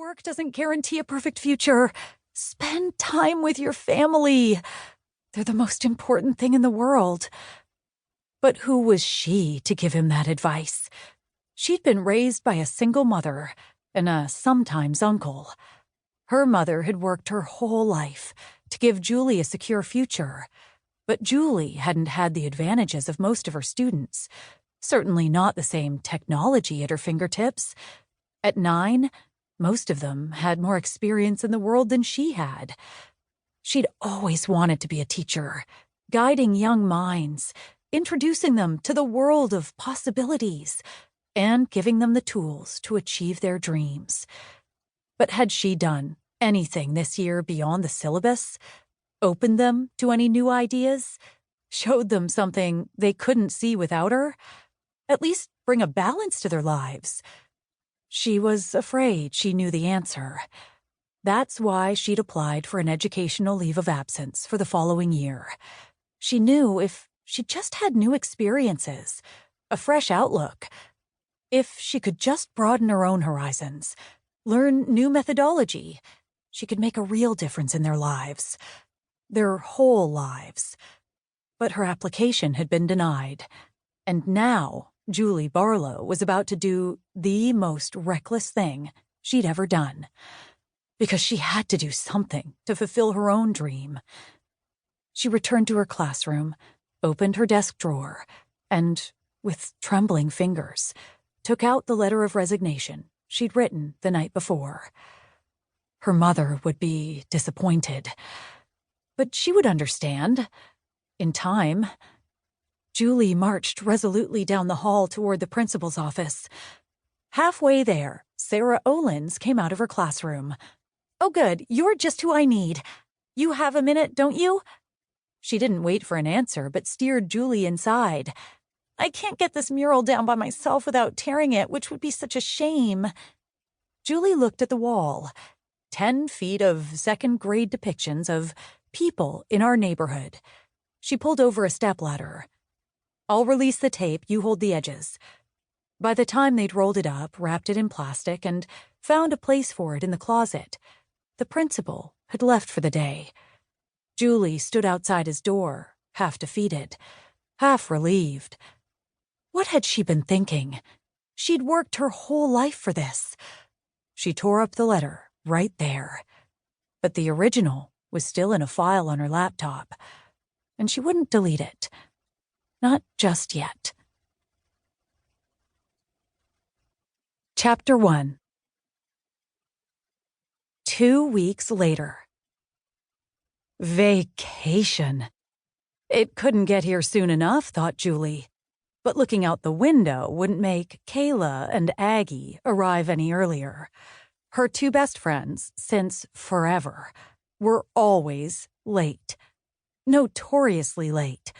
work doesn't guarantee a perfect future. Spend time with your family. They're the most important thing in the world. But who was she to give him that advice? She'd been raised by a single mother and a sometimes uncle. Her mother had worked her whole life to give Julie a secure future, but Julie hadn't had the advantages of most of her students, certainly not the same technology at her fingertips. At 9, most of them had more experience in the world than she had. She'd always wanted to be a teacher, guiding young minds, introducing them to the world of possibilities, and giving them the tools to achieve their dreams. But had she done anything this year beyond the syllabus? Opened them to any new ideas? Showed them something they couldn't see without her? At least bring a balance to their lives? She was afraid she knew the answer. That's why she'd applied for an educational leave of absence for the following year. She knew if she just had new experiences, a fresh outlook, if she could just broaden her own horizons, learn new methodology, she could make a real difference in their lives, their whole lives. But her application had been denied, and now Julie Barlow was about to do the most reckless thing she'd ever done, because she had to do something to fulfill her own dream. She returned to her classroom, opened her desk drawer, and, with trembling fingers, took out the letter of resignation she'd written the night before. Her mother would be disappointed, but she would understand. In time. Julie marched resolutely down the hall toward the principal's office. Halfway there, Sarah Olins came out of her classroom. "Oh, good, you're just who I need. You have a minute, don't you?" She didn't wait for an answer, but steered Julie inside. "I can't get this mural down by myself without tearing it, which would be such a shame." Julie looked at the wall. 10 feet of second-grade depictions of people in our neighborhood. She pulled over a stepladder. "I'll release the tape, you hold the edges." By the time they'd rolled it up, wrapped it in plastic, and found a place for it in the closet, the principal had left for the day. Julie stood outside his door, half defeated, half relieved. What had she been thinking? She'd worked her whole life for this. She tore up the letter right there. But the original was still in a file on her laptop, and she wouldn't delete it. Not just yet. Chapter 1. 2 weeks later. Vacation. It couldn't get here soon enough, thought Julie. But looking out the window wouldn't make Kayla and Aggie arrive any earlier. Her 2 best friends, since forever, were always late. Notoriously late.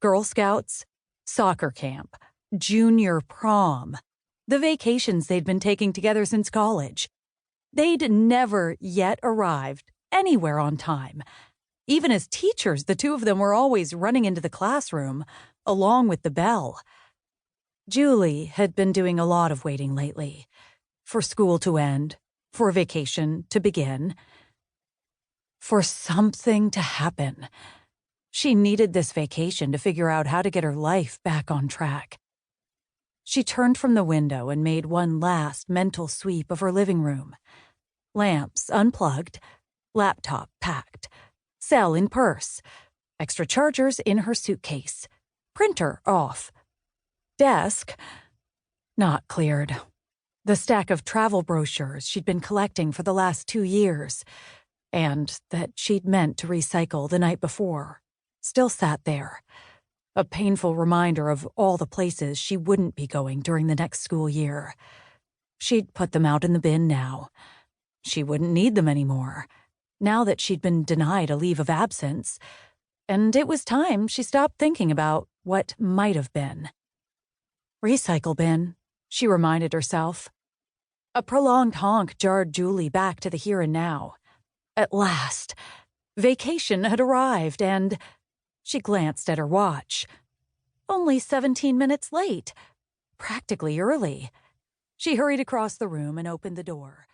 Girl Scouts, soccer camp, junior prom, the vacations they'd been taking together since college. They'd never yet arrived anywhere on time. Even as teachers, the 2 of them were always running into the classroom, along with the bell. Julie had been doing a lot of waiting lately. For school to end, for vacation to begin, for something to happen. She needed this vacation to figure out how to get her life back on track. She turned from the window and made one last mental sweep of her living room. Lamps unplugged, laptop packed, cell in purse, extra chargers in her suitcase, printer off. Desk not cleared. The stack of travel brochures she'd been collecting for the last 2 years, and that she'd meant to recycle the night before, still sat there, a painful reminder of all the places she wouldn't be going during the next school year. She'd put them out in the bin now. She wouldn't need them anymore, now that she'd been denied a leave of absence, and it was time she stopped thinking about what might have been. Recycle bin, she reminded herself. A prolonged honk jarred Julie back to the here and now. At last, vacation had arrived, and she glanced at her watch. Only 17 minutes late. Practically early. She hurried across the room and opened the door,